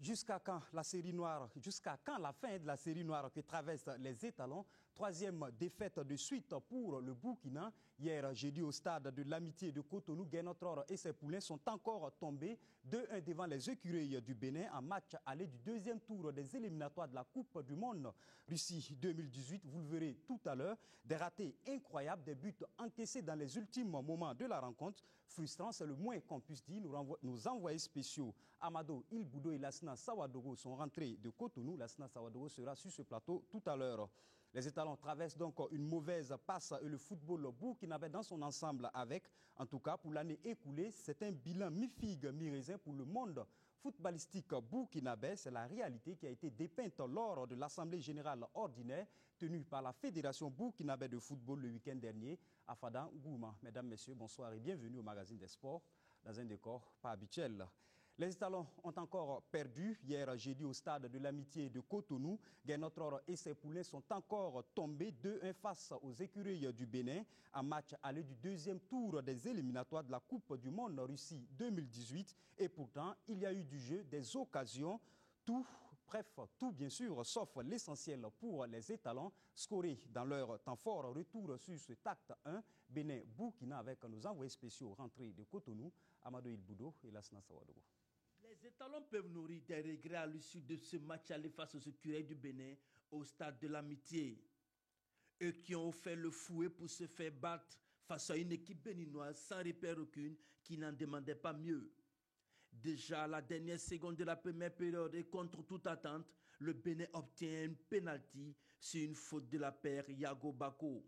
Jusqu'à quand la série noire, jusqu'à quand la fin de la série noire que traversent les étalons? Troisième défaite de suite pour le Burkina. Hier, jeudi, au stade de l'Amitié de Cotonou, Guénotror et ses poulains sont encore tombés 2-1 devant les écureuils du Bénin en match aller du deuxième tour des éliminatoires de la Coupe du Monde Russie 2018. Vous le verrez tout à l'heure. Des ratés incroyables, des buts encaissés dans les ultimes moments de la rencontre. Frustrant, c'est le moins qu'on puisse dire. Nos envoyés spéciaux, Amado Ilboudo et Lassina Sawadogo, sont rentrés de Cotonou. Lassina Sawadogo sera sur ce plateau tout à l'heure. Les étalons traversent donc une mauvaise passe et le football burkinabé dans son ensemble avec, en tout cas pour l'année écoulée, c'est un bilan mi-figue, mi-raisin pour le monde footballistique burkinabé. C'est la réalité qui a été dépeinte lors de l'Assemblée générale ordinaire tenue par la Fédération burkinabé de football le week-end dernier à Fada Gouma. Mesdames, Messieurs, bonsoir et bienvenue au magazine des sports dans un décor pas habituel. Les étalons ont encore perdu hier jeudi au stade de l'Amitié de Cotonou. Guénotror et ses poulains sont encore tombés 2-1 face aux écureuils du Bénin en match aller du deuxième tour des éliminatoires de la Coupe du Monde Russie 2018. Et pourtant, il y a eu du jeu, des occasions. Tout bien sûr, sauf l'essentiel pour les étalons, scorés dans leur temps fort. Retour sur ce acte 1, Bénin-Burkina avec nos envoyés spéciaux rentrés de Cotonou, Amadou Ilboudo et Lassina Sawadogo. Les étalons peuvent nourrir des regrets à l'issue de ce match aller face aux écureuils du Bénin au stade de l'Amitié. Eux qui ont fait le fouet pour se faire battre face à une équipe béninoise sans repère aucune qui n'en demandait pas mieux. Déjà à la dernière seconde de la première période et contre toute attente, le Bénin obtient un pénalty sur une faute de la paire Yago Bako.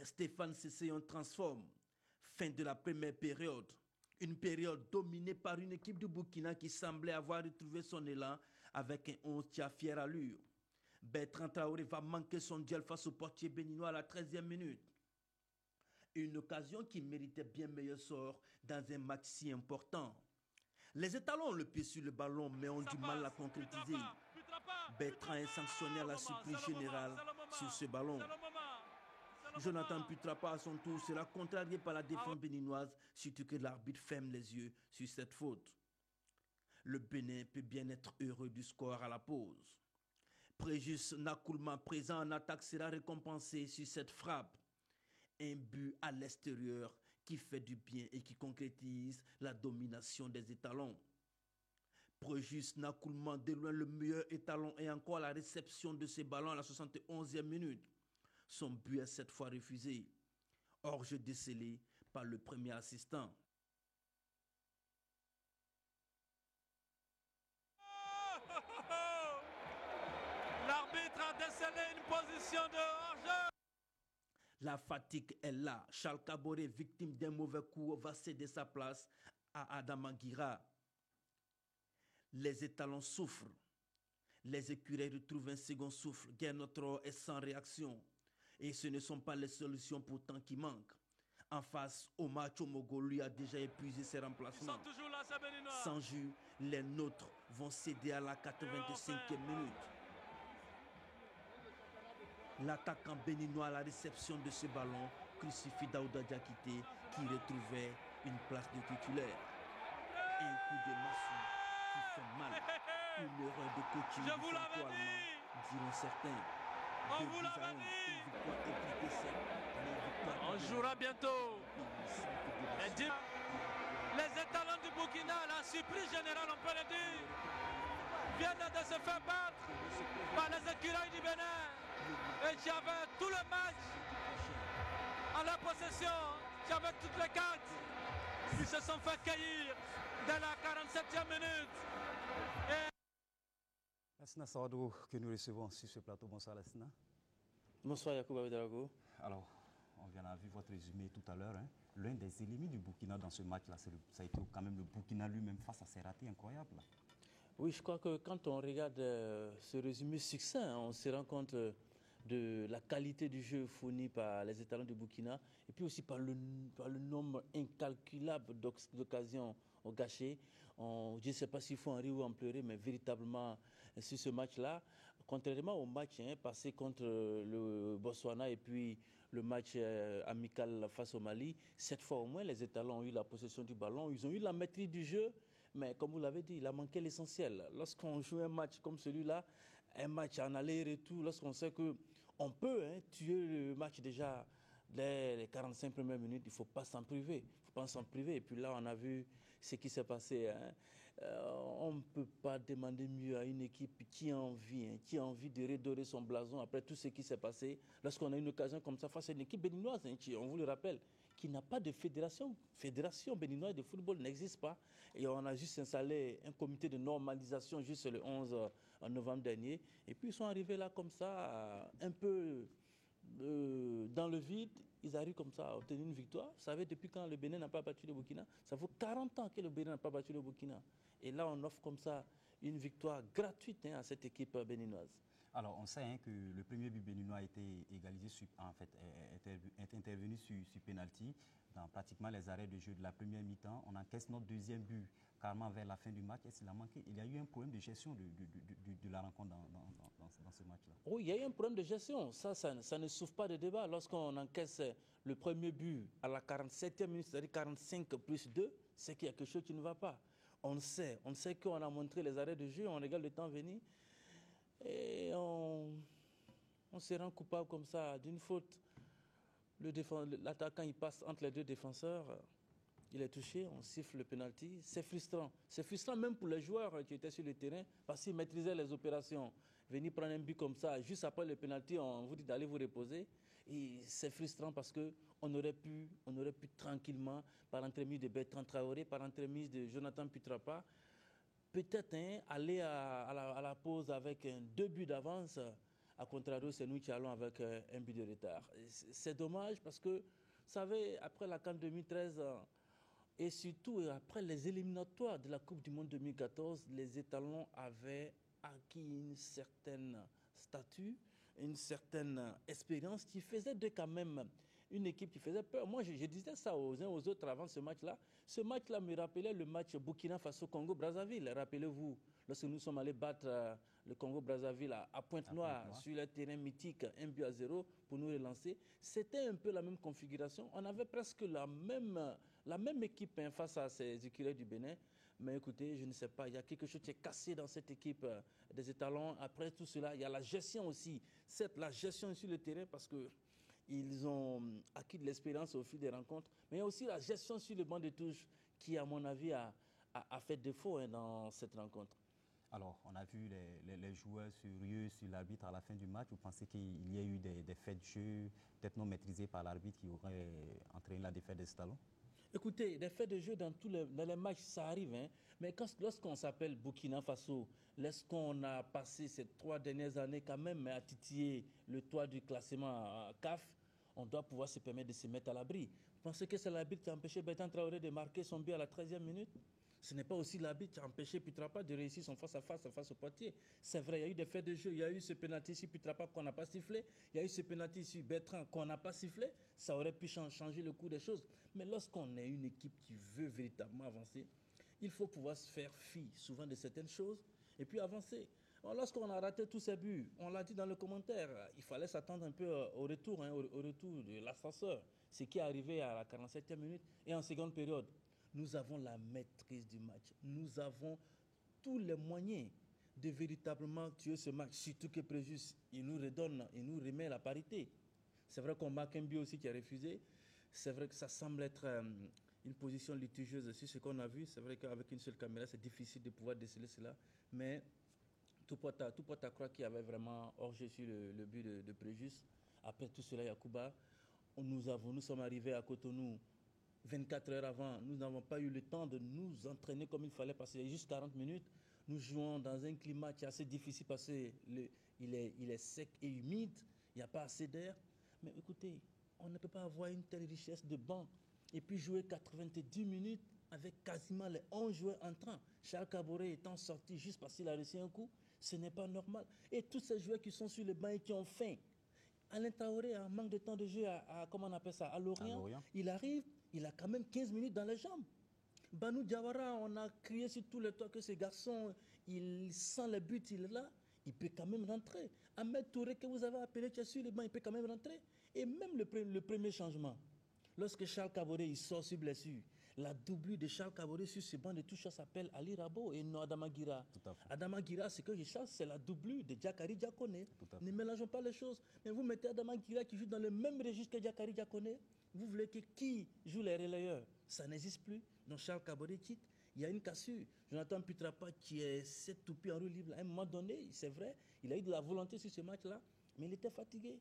Stéphane Cesséon transforme. Fin de la première période. Une période dominée par une équipe du Burkina qui semblait avoir retrouvé son élan avec un 11 qui a fière allure. Bertrand Traoré va manquer son duel face au portier béninois à la 13e minute. Une occasion qui méritait bien meilleur sort dans un match si important. Les étalons ont le pied sur le ballon mais ont du mal à concrétiser. Bertrand est sanctionné à la surprise générale sur ce ballon. Jonathan Putrapa à son tour sera contrarié par la défense béninoise, surtout que l'arbitre ferme les yeux sur cette faute. Le Bénin peut bien être heureux du score à la pause. Préjus Nakoulma présent en attaque sera récompensé sur cette frappe. Un but à l'extérieur qui fait du bien et qui concrétise la domination des étalons. Préjus Nakoulma de loin le meilleur étalon et encore la réception de ce ballon à la 71e minute. Son but est cette fois refusé. Hors-jeu décelé par le premier assistant. L'arbitre a décelé une position de hors-jeu. La fatigue est là. Charles Caboret, victime d'un mauvais coup, va céder sa place à Adam Aguira. Les étalons souffrent. Les écureuils retrouvent un second souffle. Guénotror est sans réaction. Et ce ne sont pas les solutions pourtant qui manquent. En face, Omar Chomogo lui a déjà épuisé ses remplacements. Sans jus, les nôtres vont céder à la 85e minute. L'attaquant béninois à la réception de ce ballon crucifie Daouda Diakité qui retrouvait une place de titulaire. Un coup de massue qui fait mal. Une erreur de coaching du franco-allemand, diront certains. On vous l'avait dit. On jouera bientôt. Les étalons du Burkina, la surprise générale, on peut le dire, viennent de se faire battre par les écureuils du Bénin. Et qui avaient tout le match à leur possession, qui avaient toutes les cartes. Ils se sont fait cueillir dès la 47e minute. Lassina Sawadogo que nous recevons sur ce plateau. Bonsoir Lassina. Bonsoir Yacoub Abedarago. Alors, on vient de vu votre résumé tout à l'heure. Hein. L'un des ennemis du Burkina dans ce match-là, ça a été quand même le Burkina lui-même face à ses ratés incroyables. Oui, je crois que quand on regarde ce résumé succinct, on se rend compte de la qualité du jeu fourni par les étalons du Burkina et puis aussi par le nombre incalculable d'occasions gâchées. Je ne sais pas s'il faut en rire ou en pleurer, mais véritablement, sur ce match-là, Contrairement au match passé contre le Botswana et puis le match amical face au Mali, cette fois au moins, les étalons ont eu la possession du ballon, ils ont eu la maîtrise du jeu, mais comme vous l'avez dit, il a manqué l'essentiel. Lorsqu'on joue un match comme celui-là, un match en aller-retour, lorsqu'on sait qu'on peut tuer le match déjà dès les 45 premières minutes, il ne faut pas s'en priver. Il faut pas s'en priver. Et puis là, on a vu ce qui s'est passé. On ne peut pas demander mieux à une équipe qui a envie de redorer son blason après tout ce qui s'est passé. Lorsqu'on a une occasion comme ça face à une équipe béninoise, on vous le rappelle, qui n'a pas de fédération. Fédération béninoise de football n'existe pas. Et on a juste installé un comité de normalisation juste le 11 novembre dernier. Et puis ils sont arrivés là comme ça, un peu dans le vide. Ils arrivent comme ça à obtenir une victoire. Vous savez, depuis quand le Bénin n'a pas battu le Burkina? Ça fait 40 ans que le Bénin n'a pas battu le Burkina. Et là, on offre comme ça une victoire gratuite à cette équipe béninoise. Alors, on sait que le premier but béninois a été égalisé, est intervenu sur pénalty dans pratiquement les arrêts de jeu de la première mi-temps. On encaisse notre deuxième but carrément vers la fin du match. Est-ce qu'il a manqué? Il y a eu un problème de gestion de la rencontre dans ce match-là. Oui, il y a eu un problème de gestion. Ça ne souffre pas de débat. Lorsqu'on encaisse le premier but à la 47e minute, c'est-à-dire 45 plus 2, c'est qu'il y a quelque chose qui ne va pas. On sait qu'on a montré les arrêts de jeu, on regarde le temps venir et on se rend coupable comme ça d'une faute. L'attaquant, il passe entre les deux défenseurs, il est touché, on siffle le penalty. C'est frustrant. C'est frustrant même pour les joueurs qui étaient sur le terrain parce qu'ils maîtrisaient les opérations. Venir prendre un but comme ça, juste après le penalty, on vous dit d'aller vous reposer. Et c'est frustrant parce qu'on aurait pu tranquillement, par l'entremise de Bertrand Traoré, par l'entremise de Jonathan Putrapa, peut-être aller à la pause avec 2 buts d'avance. A contrario, c'est nous qui allons avec un but de retard. C'est dommage parce que, vous savez, après la CAN 2013 et surtout après les éliminatoires de la Coupe du Monde 2014, les étalons avaient acquis une certaine statut, une certaine expérience qui faisait de quand même une équipe qui faisait peur. Moi, je disais ça aux uns aux autres avant ce match-là. Ce match-là me rappelait le match Burkina Faso-Congo-Brazzaville. Rappelez-vous, lorsque nous sommes allés battre le Congo-Brazzaville à Pointe-Noire, sur le terrain mythique, 1-0 pour nous relancer. C'était un peu la même configuration. On avait presque la même équipe face à ces écureuils du Bénin. Mais écoutez, je ne sais pas, il y a quelque chose qui est cassé dans cette équipe des étalons. Après tout cela, il y a la gestion aussi. Certes, la gestion sur le terrain parce qu'ils ont acquis de l'expérience au fil des rencontres. Mais il y a aussi la gestion sur le banc de touche qui, à mon avis, a fait défaut dans cette rencontre. Alors, on a vu les joueurs furieux sur l'arbitre à la fin du match. Vous pensez qu'il y a eu des faits de jeu, peut-être non maîtrisés par l'arbitre, qui auraient entraîné la défaite des étalons? Écoutez, des faits de jeu dans les matchs, ça arrive. Mais lorsqu'on s'appelle Burkina Faso, lorsqu'on a passé ces 3 dernières années quand même à titiller le toit du classement CAF, on doit pouvoir se permettre de se mettre à l'abri. Vous pensez que c'est l'arbitre qui a empêché Bertrand Traoré de marquer son but à la 13e minute? Ce n'est pas aussi l'arbitre qui a empêché Putrapa de réussir son face-à-face au Poitiers. C'est vrai, il y a eu des faits de jeu. Il y a eu ce pénalty sur Putrapa qu'on n'a pas sifflé. Il y a eu ce pénalty sur Bertrand qu'on n'a pas sifflé. Ça aurait pu changer le cours des choses. Mais lorsqu'on est une équipe qui veut véritablement avancer, il faut pouvoir se faire fi souvent de certaines choses et puis avancer. Lorsqu'on a raté tous ces buts, on l'a dit dans le commentaire, il fallait s'attendre un peu au retour de l'ascenseur. Ce qui est arrivé à la 47e minute et en seconde période. Nous avons la maîtrise du match. Nous avons tous les moyens de véritablement tuer ce match. Surtout que Préjus, il nous remet la parité. C'est vrai qu'on marque un but aussi qui a refusé. C'est vrai que ça semble être une position litigieuse sur ce qu'on a vu. C'est vrai qu'avec une seule caméra, c'est difficile de pouvoir déceler cela. Mais tout porte à croire qu'il y avait vraiment hors-jeu sur le but de Préjus. Après tout cela, Yacouba, nous sommes arrivés à Cotonou 24 heures avant, nous n'avons pas eu le temps de nous entraîner comme il fallait parce qu'il y a juste 40 minutes. Nous jouons dans un climat qui est assez difficile parce qu'il est sec et humide, il n'y a pas assez d'air. Mais écoutez, on ne peut pas avoir une telle richesse de banc et puis jouer 90 minutes avec quasiment les 11 joueurs entrants. Charles Caboret étant sorti juste parce qu'il a reçu un coup, ce n'est pas normal. Et tous ces joueurs qui sont sur le banc et qui ont faim. Alain Traoré a un manque de temps de jeu comment on appelle ça, à Lorient. Il arrive, il a quand même 15 minutes dans les jambes. Banou Diawara, on a crié sur tous les toits que ce garçon, il sent le but, il est là. il peut quand même rentrer. Ahmed Touré, que vous avez appelé, tu es sur le banc, il peut quand même rentrer. Et même le premier changement, lorsque Charles Caboret il sort sur blessure, la doublure de Charles Caboret sur ce banc de touche s'appelle Ali Rabo et non Adama Guira. Adama Guira, ce que je cherche, c'est la doublure de Diakari Diakone. Ne mélangeons pas les choses. Mais vous mettez Adama Guira qui joue dans le même registre que Diakari Diakone. Vous voulez que qui joue les relayeurs? Ça n'existe plus. Donc Charles Caboret quitte. Il y a une cassure. Jonathan Putrapa qui est cette toupie en roue libre. À un moment donné, c'est vrai, il a eu de la volonté sur ce match-là, mais il était fatigué.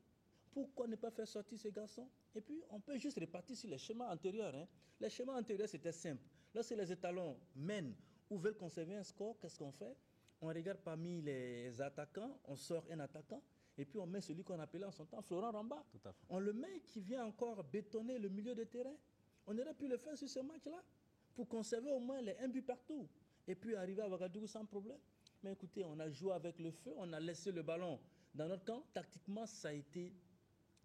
Pourquoi ne pas faire sortir ce garçon? Et puis, on peut juste repartir sur les schémas antérieurs. Les schémas antérieurs, c'était simple. Lorsque les étalons mènent ou veulent conserver un score, qu'est-ce qu'on fait? On regarde parmi les attaquants, on sort un attaquant, et puis on met celui qu'on appelait en son temps Florent Ramba. On le met qui vient encore bétonner le milieu de terrain. On aurait pu le faire sur ce match-là, pour conserver au moins les 1 but partout, et puis arriver à Ouagadougou sans problème. Mais écoutez, on a joué avec le feu, on a laissé le ballon dans notre camp. Tactiquement, ça a été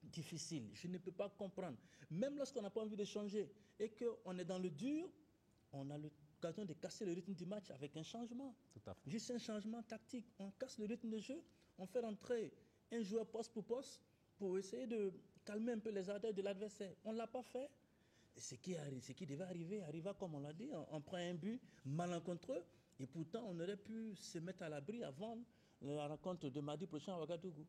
difficile. Je ne peux pas comprendre. Même lorsqu'on n'a pas envie de changer et qu'on est dans le dur, on a l'occasion de casser le rythme du match avec un changement. Juste un changement tactique. On casse le rythme de jeu, on fait rentrer un joueur poste pour poste pour essayer de calmer un peu les ardeurs de l'adversaire. On ne l'a pas fait. Et ce qui devait arriver, arriva comme on l'a dit. On prend un but malencontreux et pourtant on aurait pu se mettre à l'abri avant la rencontre de mardi prochain à Ouagadougou.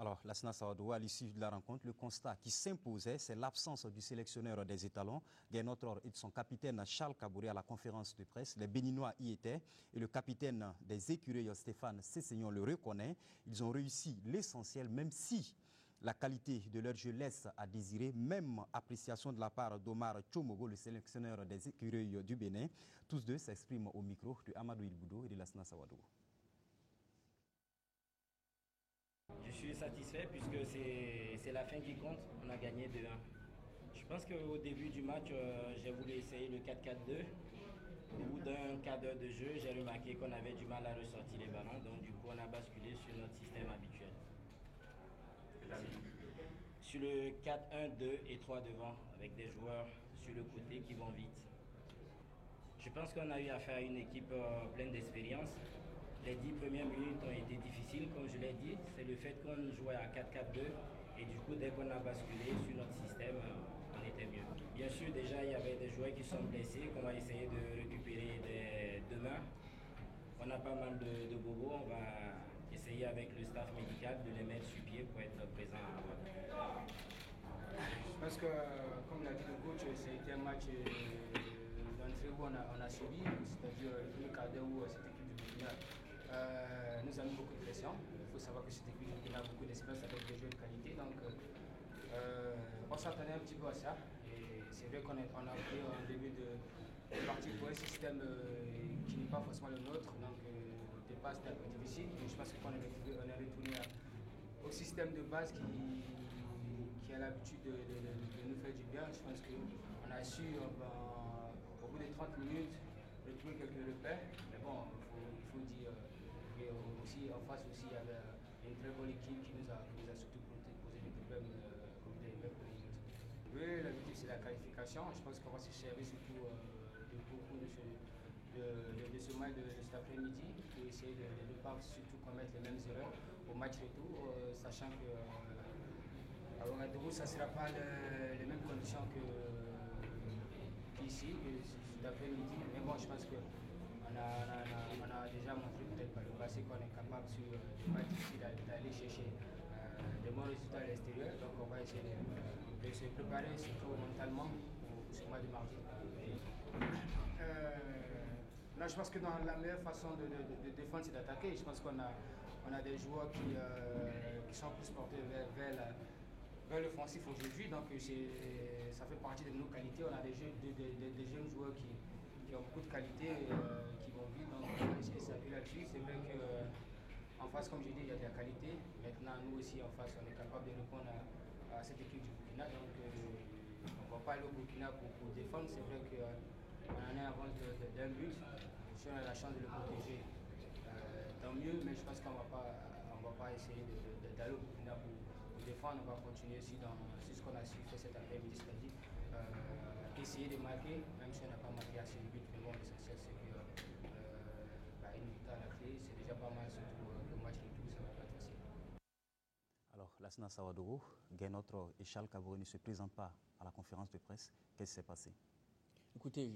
Alors, Lassana Sawadou, à l'issue de la rencontre, le constat qui s'imposait, c'est l'absence du sélectionneur des étalons, Guénotror, et de son capitaine Charles Caboret à la conférence de presse. Les Béninois y étaient et le capitaine des écureuils, Stéphane Sessignon, le reconnaît. Ils ont réussi l'essentiel, même si la qualité de leur jeu laisse à désirer. Même appréciation de la part d'Omar Tchomogo, le sélectionneur des écureuils du Bénin. Tous deux s'expriment au micro de Amadou Ilboudo et de Lassana Sawadou. Je suis satisfait puisque c'est la fin qui compte. On a gagné 2-1. Je pense qu'au début du match, j'ai voulu essayer le 4-4-2. Au bout d'un quart d'heure de jeu, j'ai remarqué qu'on avait du mal à ressortir les ballons. Donc du coup, on a basculé sur notre système habituel. Sur le 4-1-2 et 3 devant, avec des joueurs sur le côté qui vont vite. Je pense qu'on a eu affaire à une équipe pleine d'expérience. Les 10 premières minutes ont été difficiles, comme je l'ai dit. C'est le fait qu'on jouait à 4-4-2 et du coup, dès qu'on a basculé sur notre système, on était mieux. Bien sûr, déjà, il y avait des joueurs qui sont blessés, qu'on va essayer de récupérer demain. On a pas mal de bobos, on va essayer avec le staff médical de les mettre sur pied pour être présents à Ouagadougou. Je pense que, comme l'a dit le coach, c'était un match d'entrée où on a subi, c'est-à-dire le premier quart d'heure où cette équipe du Burkina nous a mis beaucoup de pression. Il faut savoir que cette équipe du Burkina a beaucoup d'expérience avec des joueurs de qualité, donc on s'attendait un petit peu à ça. Et c'est vrai qu'on a pris en début de partie pour un système qui n'est pas forcément le nôtre, donc au départ c'était un peu difficile, mais je pense qu'on est retourné au système de base qui a l'habitude de nous faire du bien. Je pense qu'on a su, au bout de 30 minutes, retrouver quelques repères. Mais bon, il faut dire aussi, en face aussi, il y avait une très bonne équipe qui nous a surtout posé des problèmes comme des premières minutes. Oui, l'objectif c'est la qualification. Je pense qu'on va se servir surtout de beaucoup de ce match de cet après-midi pour essayer de ne pas surtout commettre les mêmes erreurs au match retour, sachant que à Ouagadougou, ça ne sera pas les mêmes conditions qu'ici, que cet après-midi. Mais bon, je pense qu'on a déjà montré peut-être par le passé qu'on est capable sur des matchs ici d'aller chercher des bons résultats à l'extérieur. Donc on va essayer de se préparer surtout mentalement pour ce match de mardi. Là, je pense que dans la meilleure façon de défendre, c'est d'attaquer. Je pense qu'on a des joueurs qui sont plus portés vers l'offensif aujourd'hui, donc ça fait partie de nos qualités. On a des jeunes joueurs qui ont beaucoup de qualités, qui vont vite, donc on va essayer de s'appuyer là-dessus. C'est vrai qu'en face, comme j'ai dit, il y a de la qualité. Maintenant, nous aussi, en face, on est capable de répondre à cette équipe du Burkina. Donc, on ne va pas aller au Burkina pour défendre. C'est vrai qu'on en est en avance d'un but. Si on a la chance de le protéger, tant mieux, mais je pense qu'on ne va pas essayer d'aller au Burkina pour défendre. On va continuer sur ce qu'on a su faire cet après-midi, c'est-à-dire essayer de marquer, même si on n'a pas marqué assez de buts. Mais bon, l'essentiel, c'est qu'une victoire à la clé, c'est déjà pas mal, surtout le match retour. Lassina Sawadogo, Guénotro et Charles Kaboré ne se présentent pas à la conférence de presse. Qu'est-ce qui s'est passé? Écoutez,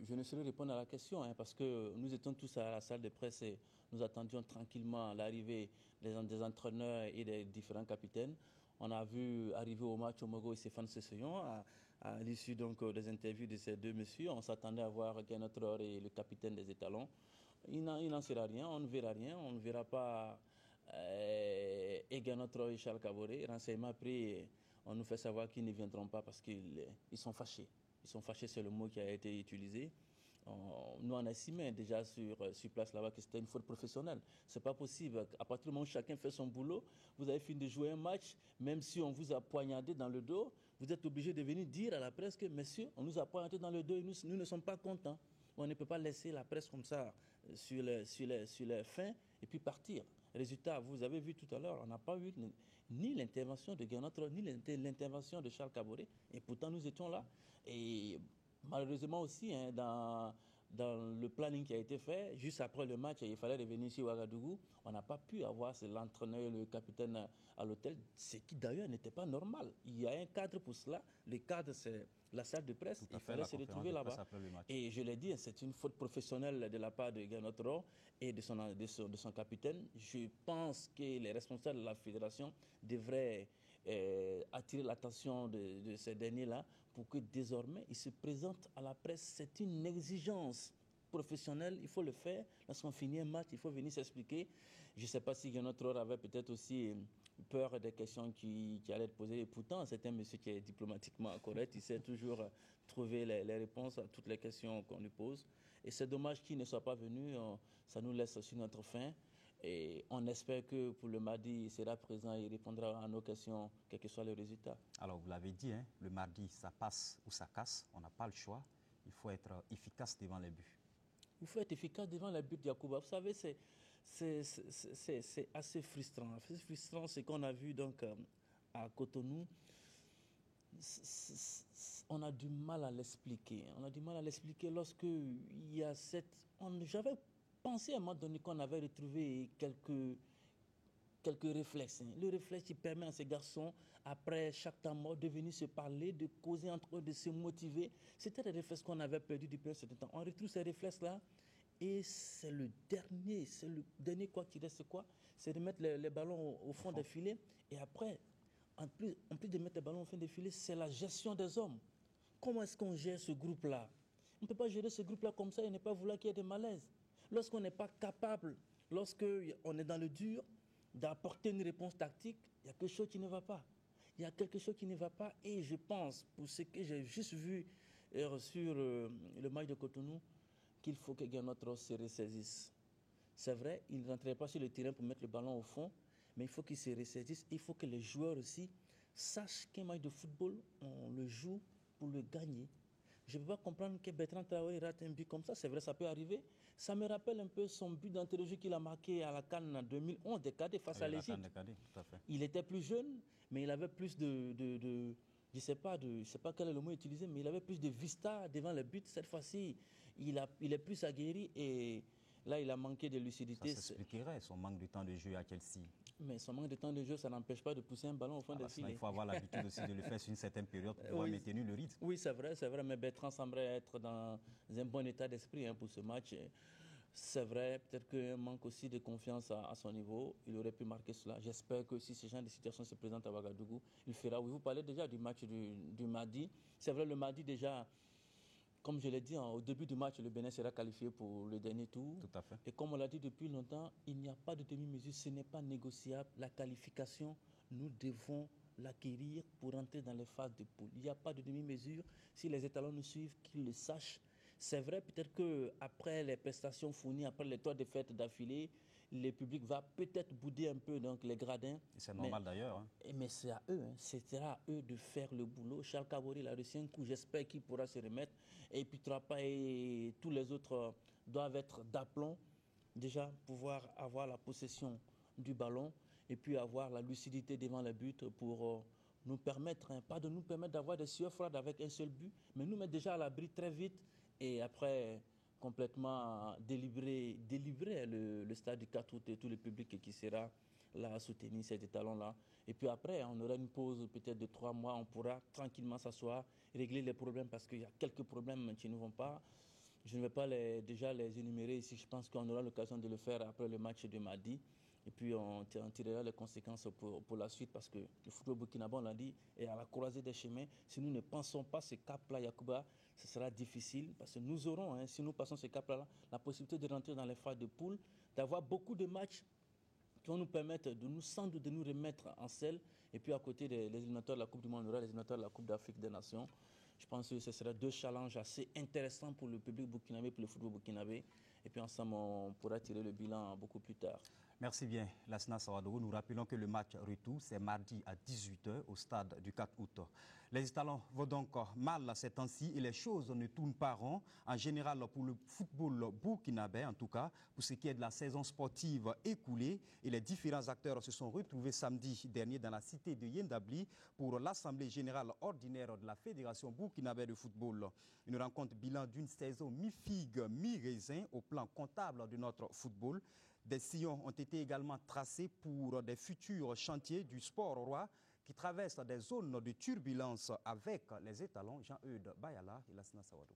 je ne saurais répondre à la question, parce que nous étions tous à la salle de presse et nous attendions tranquillement l'arrivée des entraîneurs et des différents capitaines. On a vu arriver au match Omogo et Stéphane Sesseyon à l'issue donc des interviews de ces deux messieurs. On s'attendait à voir Guénotror et le capitaine des étalons. Il n'en sera rien, on ne verra pas Guénotror et Charles Kaboré. Renseignement pris, on nous fait savoir qu'ils ne viendront pas parce qu'ils sont fâchés. Ils sont fâchés, c'est le mot qui a été utilisé. Nous, on estimait déjà sur place là-bas que c'était une faute professionnelle. C'est pas possible. À partir du moment où chacun fait son boulot, vous avez fini de jouer un match, même si on vous a poignardé dans le dos, vous êtes obligé de venir dire à la presse que, messieurs, on nous a poignardé dans le dos et nous ne sommes pas contents. On ne peut pas laisser la presse comme ça sur les fins et puis partir. Résultat, vous avez vu tout à l'heure, on n'a pas eu ni l'intervention de Guénotror, ni l'intervention de Charles Kaboré. Et pourtant, nous étions là. Et malheureusement aussi, dans le planning qui a été fait, juste après le match, il fallait revenir ici à Ouagadougou. On n'a pas pu avoir l'entraîneur et le capitaine à l'hôtel, ce qui d'ailleurs n'était pas normal. Il y a un cadre pour cela. Le cadre, c'est la salle de presse. Il fallait se retrouver là-bas. Et je l'ai dit, c'est une faute professionnelle de la part de Guénotror et de son capitaine. Je pense que les responsables de la fédération devraient attirer l'attention de ces derniers-là pour que désormais ils se présentent à la presse. C'est une exigence professionnelle, il faut le faire. Lorsqu'on finit un match, il faut venir s'expliquer. Je ne sais pas si Guénotror avait peut-être aussi peur des questions qui allaient être posées. Et pourtant, c'est un monsieur qui est diplomatiquement correct. Il sait toujours trouver les réponses à toutes les questions qu'on lui pose. Et c'est dommage qu'il ne soit pas venu. Ça nous laisse sur notre faim. Et on espère que pour le mardi, il sera présent et répondra à nos questions, quel que soit le résultat. Alors, vous l'avez dit, le mardi, ça passe ou ça casse. On n'a pas le choix. Il faut être efficace devant les buts. Il faut être efficace devant les buts, Yacouba. Vous savez, c'est assez frustrant. C'est frustrant ce qu'on a vu donc, à Cotonou. On a du mal à l'expliquer. On a du mal à l'expliquer lorsque il y a cette... J'avais pensé à un moment donné qu'on avait retrouvé quelques réflexes. Le réflexe qui permet à ces garçons, après chaque temps mort, de venir se parler, de causer entre eux, de se motiver. C'était des réflexes qu'on avait perdus depuis un certain temps. On retrouve ces réflexes-là et c'est le dernier quoi qui reste quoi, c'est de mettre les ballons au fond des filets. Et après, en plus de mettre les ballons au fond des filets, c'est la gestion des hommes. Comment est-ce qu'on gère ce groupe-là? On ne peut pas gérer ce groupe-là comme ça et ne pas vouloir qu'il y ait des malaises. Lorsqu'on n'est pas capable, lorsqu'on est dans le dur, d'apporter une réponse tactique, il y a quelque chose qui ne va pas. Il y a quelque chose qui ne va pas et je pense, pour ce que j'ai juste vu sur le match de Cotonou, qu'il faut que Guénotror se ressaisisse. C'est vrai, il ne rentrait pas sur le terrain pour mettre le ballon au fond, mais il faut qu'il se ressaisisse. Il faut que les joueurs aussi sachent qu'un match de football, on le joue pour le gagner. Je ne peux pas comprendre que Bertrand Traoré rate un but comme ça. C'est vrai, ça peut arriver. Ça me rappelle un peu son but d'entrée de jeu qu'il a marqué à la CAN 2011 des cadets face à l'Égypte. Il était plus jeune, mais il avait plus je ne sais pas quel est le mot utilisé, mais il avait plus de vista devant le but. Cette fois-ci, il est plus aguerri et là, il a manqué de lucidité. Ça s'expliquerait, son manque de temps de jeu à Chelsea. Mais son manque de temps de jeu, ça n'empêche pas de pousser un ballon au fond des filets. Il faut avoir l'habitude aussi de le faire sur une certaine période pour pouvoir maintenir le rythme. Oui, c'est vrai, mais Bertrand semblerait être dans un bon état d'esprit pour ce match. C'est vrai, peut-être qu'il manque aussi de confiance à son niveau. Il aurait pu marquer cela. J'espère que si ce genre de situation se présente à Ouagadougou, il fera. Oui, vous parlez déjà du match du mardi. C'est vrai, le mardi déjà, comme je l'ai dit, au début du match, le Bénin sera qualifié pour le dernier tour. Tout à fait. Et comme on l'a dit depuis longtemps, il n'y a pas de demi-mesure, ce n'est pas négociable. La qualification, nous devons l'acquérir pour entrer dans les phases de poule. Il n'y a pas de demi-mesure. Si les étalons nous suivent, qu'ils le sachent. C'est vrai, peut-être qu'après les prestations fournies, après les 3 défaites d'affilée, le public va peut-être bouder un peu donc, les gradins. C'est normal d'ailleurs. Mais c'est à eux, c'était à eux de faire le boulot. Charles Kaboré, il a reçu un coup, j'espère qu'il pourra se remettre. Et puis Trapa et tous les autres doivent être d'aplomb, déjà pouvoir avoir la possession du ballon et puis avoir la lucidité devant le but pour nous permettre, pas de nous permettre d'avoir des sueurs froides avec un seul but, mais nous mettre déjà à l'abri très vite et après complètement délivrer le stade du 4 août et tout le public qui sera là, soutenir ces étalons-là. Et puis après, on aura une pause peut-être de 3 mois, on pourra tranquillement s'asseoir, régler les problèmes, parce qu'il y a quelques problèmes qui ne vont pas. Je ne vais pas déjà les énumérer ici, je pense qu'on aura l'occasion de le faire après le match de mardi. Et puis on tirera les conséquences pour la suite, parce que le football burkinabé, on l'a dit, est à la croisée des chemins. Si nous ne pensons pas ce cap-là, Yacouba, ce sera difficile, parce que nous aurons, si nous passons ce cap-là, la possibilité de rentrer dans les phases de poule, d'avoir beaucoup de matchs qui vont nous permettre de nous remettre en selle. Et puis à côté des éliminatoires de la Coupe du Monde, on aura les éliminatoires de la Coupe d'Afrique des Nations. Je pense que ce sera 2 challenges assez intéressants pour le public burkinabé, pour le football burkinabé. Et puis ensemble, on pourra tirer le bilan beaucoup plus tard. Merci bien, Lassana Sawadogo. Nous rappelons que le match retour, c'est mardi à 18h au stade du 4 août. Les étalons vont donc mal ces temps-ci et les choses ne tournent pas rond. En général, pour le football burkinabé, en tout cas, pour ce qui est de la saison sportive écoulée. Et les différents acteurs se sont retrouvés samedi dernier dans la cité de Yendabli pour l'Assemblée générale ordinaire de la Fédération burkinabé de football. Une rencontre bilan d'une saison mi-figue, mi-raisin au plan comptable de notre football. Des sillons ont été également tracés pour des futurs chantiers du sport roi qui traversent des zones de turbulence avec les étalons Jean-Eudes Bayala et Lassana Sawadogo.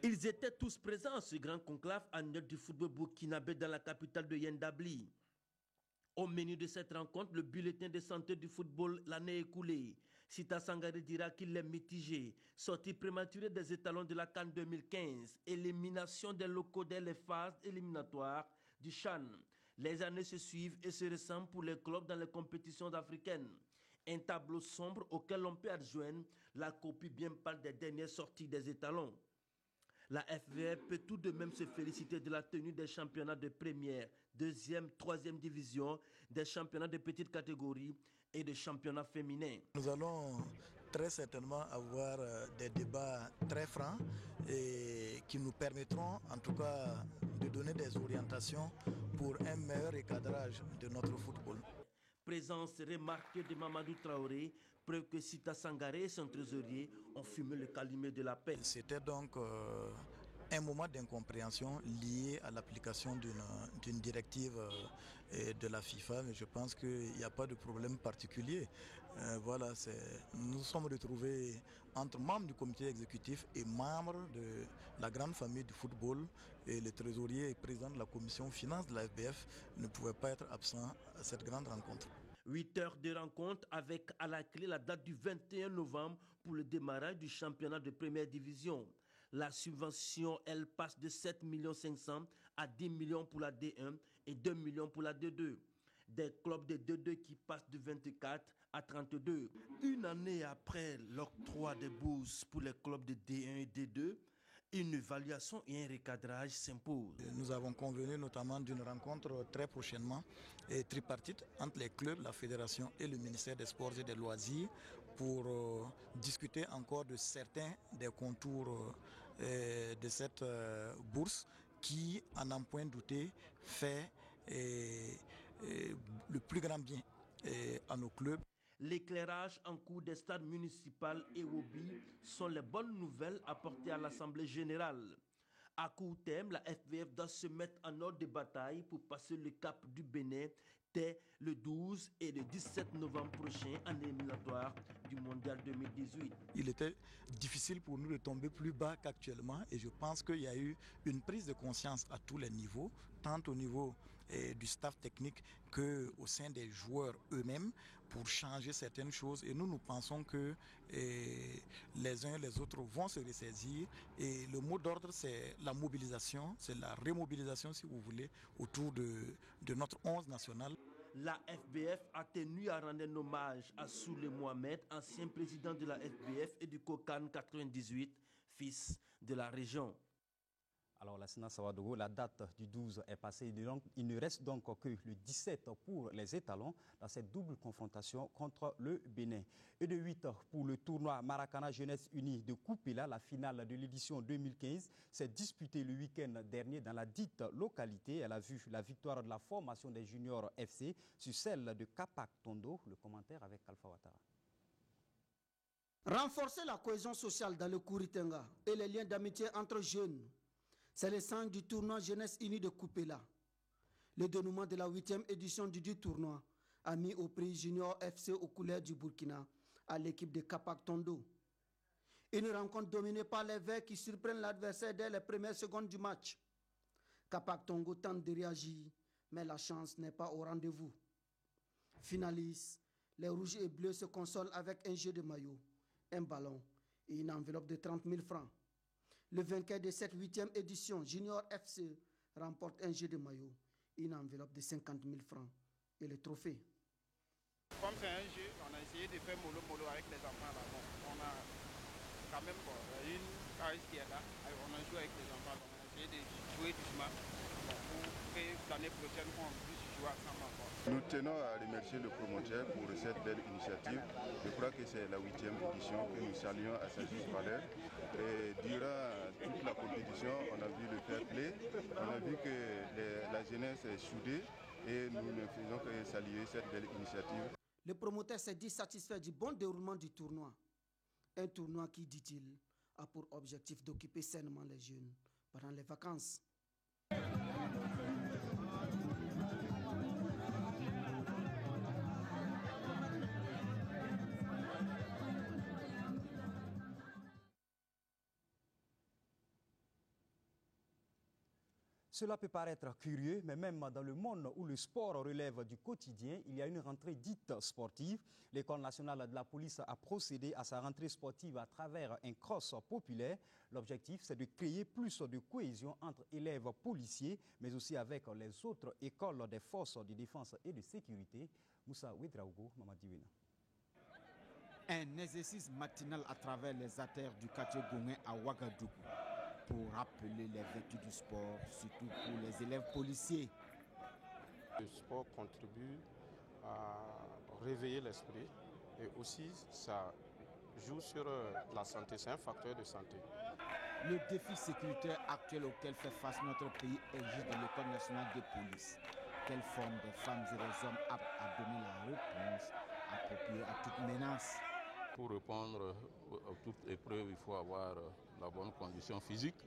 Ils étaient tous présents à ce grand conclave annuel du football burkinabé dans la capitale de Yendabli. Au menu de cette rencontre, le bulletin de santé du football l'année écoulée. Sita Sangaré dira qu'il est mitigé. Sortie prématurée des étalons de la CAN 2015. Élimination des locaux dès les phases éliminatoires du CHAN. Les années se suivent et se ressemblent pour les clubs dans les compétitions africaines. Un tableau sombre auquel on peut adjoindre la copie bien pâle des dernières sorties des étalons. La FVF peut tout de même se féliciter de la tenue des championnats de première, deuxième, troisième division, des championnats de petite catégorie et des championnats féminins. Nous allons très certainement avoir des débats très francs et qui nous permettront en tout cas de donner des orientations pour un meilleur recadrage de notre football. Présence remarquée de Mamadou Traoré, preuve que Sita Sangaré et son trésorier ont fumé le calumet de la paix. C'était donc un moment d'incompréhension lié à l'application d'une directive de la FIFA, mais je pense qu'il n'y a pas de problème particulier. Voilà, nous nous sommes retrouvés entre membres du comité exécutif et membres de la grande famille du football, et le trésorier et président de la commission finance de la FBF ne pouvait pas être absent à cette grande rencontre. 8 heures de rencontre avec à la clé la date du 21 novembre pour le démarrage du championnat de première division. La subvention, elle passe de 7 500 000 à 10 millions pour la D1 et 2 millions pour la D2. Des clubs de D2 qui passent de 24 à 32. Une année après l'octroi des bourses pour les clubs de D1 et D2, une évaluation et un recadrage s'imposent. Nous avons convenu notamment d'une rencontre très prochainement tripartite entre les clubs, la fédération et le ministère des Sports et des Loisirs pour discuter encore de certains des contours de cette bourse qui, à n'en point douter, fait le plus grand bien à nos clubs. L'éclairage en cours des stades municipaux et Wobi sont les bonnes nouvelles apportées à l'Assemblée générale. À court terme, la FVF doit se mettre en ordre de bataille pour passer le cap du Bénin dès le 12 et le 17 novembre prochain en éliminatoire du Mondial 2018. Il était difficile pour nous de tomber plus bas qu'actuellement et je pense qu'il y a eu une prise de conscience à tous les niveaux, tant au niveau du staff technique qu'au sein des joueurs eux-mêmes pour changer certaines choses. Et nous pensons que les uns et les autres vont se ressaisir. Et le mot d'ordre, c'est la mobilisation, c'est la remobilisation, si vous voulez, autour de notre 11 national. La FBF a tenu à rendre un hommage à Soule Mohamed, ancien président de la FBF et du COCAN 98, fils de la région. Alors, Lassana Sawadogo, la date du 12 est passée. Il ne reste donc que le 17 pour les étalons dans cette double confrontation contre le Bénin. Et de 8 pour le tournoi Maracana Jeunesse Unie de Koupela, la finale de l'édition 2015 s'est disputée le week-end dernier dans la dite localité. Elle a vu la victoire de la formation des juniors FC sur celle de Kapak Tondo. Le commentaire avec Alpha Ouattara. Renforcer la cohésion sociale dans le Kouritenga et les liens d'amitié entre jeunes. C'est le sens du tournoi Jeunesse Unie de Koupela. Le dénouement de la 8e édition du tournoi a mis au prix Junior FC aux couleurs du Burkina à l'équipe de Kapak Tondo. Une rencontre dominée par les Verts qui surprennent l'adversaire dès les premières secondes du match. Kapak Tongo tente de réagir, mais la chance n'est pas au rendez-vous. Finaliste, les Rouges et Bleus se consolent avec un jeu de maillot, un ballon et une enveloppe de 30 000 francs. Le vainqueur de cette 8e édition, Junior FC, remporte un jeu de maillot, une enveloppe de 50 000 francs et le trophée. Comme c'est un jeu, on a essayé de faire mollo-mollo avec les enfants là. Bon, on a quand même une case qui est là, on a joué avec les enfants, donc on a essayé de jouer doucement pour que l'année prochaine on puisse jouer ensemble encore. Nous tenons à remercier le promoteur pour cette belle initiative. Je crois que c'est la 8e édition que nous saluons à sa juste valeur. Et durant toute la compétition, on a vu le fair play, on a vu que la jeunesse est soudée et nous ne faisons que saluer cette belle initiative. Le promoteur s'est dit satisfait du bon déroulement du tournoi. Un tournoi qui, dit-il, a pour objectif d'occuper sainement les jeunes pendant les vacances. Cela peut paraître curieux, mais même dans le monde où le sport relève du quotidien, il y a une rentrée dite sportive. L'École nationale de la police a procédé à sa rentrée sportive à travers un cross populaire. L'objectif, c'est de créer plus de cohésion entre élèves policiers, mais aussi avec les autres écoles des forces de défense et de sécurité. Moussa Ouedraogo, Mamadi Wena. Un exercice matinal à travers les artères du quartier Gongé à Ouagadougou, pour rappeler les vertus du sport, surtout pour les élèves policiers. Le sport contribue à réveiller l'esprit et aussi ça joue sur la santé, c'est un facteur de santé. Le défi sécuritaire actuel auquel fait face notre pays exige de l'École nationale de police qu'elle forme des femmes et des hommes aptes à donner la réponse appropriée à toute menace. Pour répondre à toute épreuve, il faut avoir la bonne condition physique.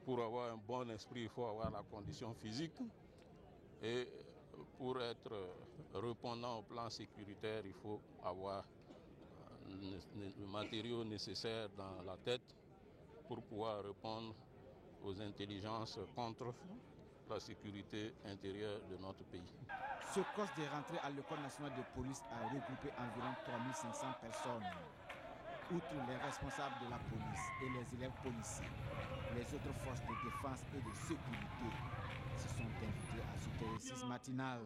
Pour avoir un bon esprit, il faut avoir la condition physique. Et pour être répondant au plan sécuritaire, il faut avoir le matériau nécessaire dans la tête pour pouvoir répondre aux intelligences contre la sécurité intérieure de notre pays. Ce cours de rentrée à l'École nationale de police a regroupé environ 3500 personnes. Outre les responsables de la police et les élèves policiers, les autres forces de défense et de sécurité se sont invités à cet exercice matinal.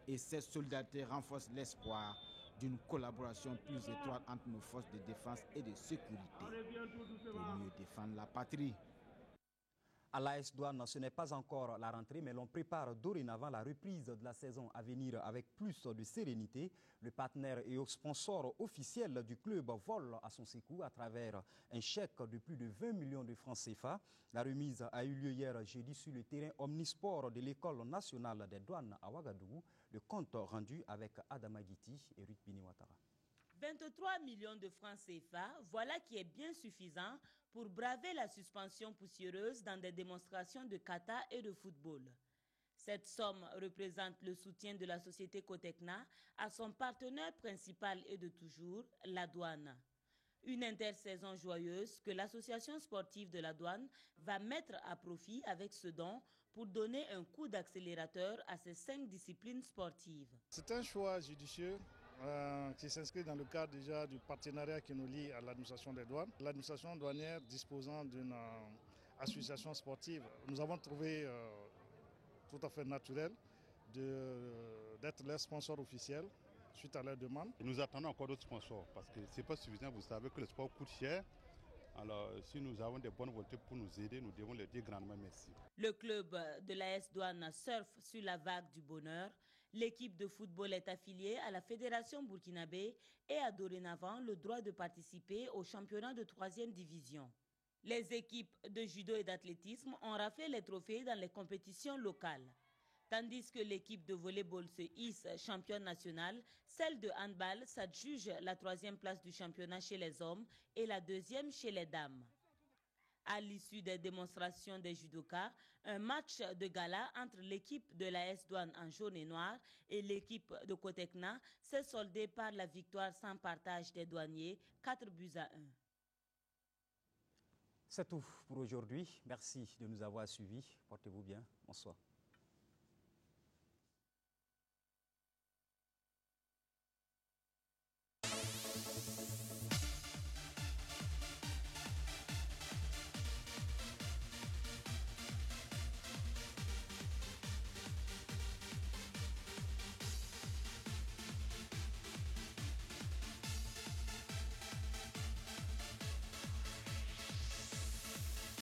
Et cette solidarité renforce l'espoir d'une collaboration plus étroite entre nos forces de défense et de sécurité pour mieux défendre la patrie. À l'AS Douane, ce n'est pas encore la rentrée, mais l'on prépare dorénavant la reprise de la saison à venir avec plus de sérénité. Le partenaire et sponsor officiel du club vole à son secours à travers un chèque de plus de 20 millions de francs CFA. La remise a eu lieu hier jeudi sur le terrain omnisport de l'École nationale des douanes à Ouagadougou. Le compte rendu avec Adama Guiti et Ruth Bini-Ouattara. 23 millions de francs CFA, voilà qui est bien suffisant pour braver la suspension poussiéreuse dans des démonstrations de kata et de football. Cette somme représente le soutien de la société Cotecna à son partenaire principal et de toujours, la douane. Une intersaison joyeuse que l'association sportive de la douane va mettre à profit avec ce don pour donner un coup d'accélérateur à ces 5 disciplines sportives. C'est un choix judicieux qui s'inscrit dans le cadre déjà du partenariat qui nous lie à l'administration des douanes. L'administration douanière disposant d'une association sportive, nous avons trouvé tout à fait naturel d'être leur sponsor officiel suite à leur demande. Et nous attendons encore d'autres sponsors parce que ce n'est pas suffisant, vous savez que le sport coûte cher. Alors si nous avons des bonnes volontés pour nous aider, nous devons leur dire grandement merci. Le club de l'AS Douane surfe sur la vague du bonheur. L'équipe de football est affiliée à la Fédération burkinabé et a dorénavant le droit de participer au championnat de 3e division. Les équipes de judo et d'athlétisme ont raflé les trophées dans les compétitions locales. Tandis que l'équipe de volley-ball se hisse championne nationale, celle de handball s'adjuge la 3e place du championnat chez les hommes et la 2e chez les dames. À l'issue des démonstrations des judokas, un match de gala entre l'équipe de la S-Douane en jaune et noir et l'équipe de Cotecna s'est soldé par la victoire sans partage des douaniers, 4-1. C'est tout pour aujourd'hui. Merci de nous avoir suivis. Portez-vous bien. Bonsoir.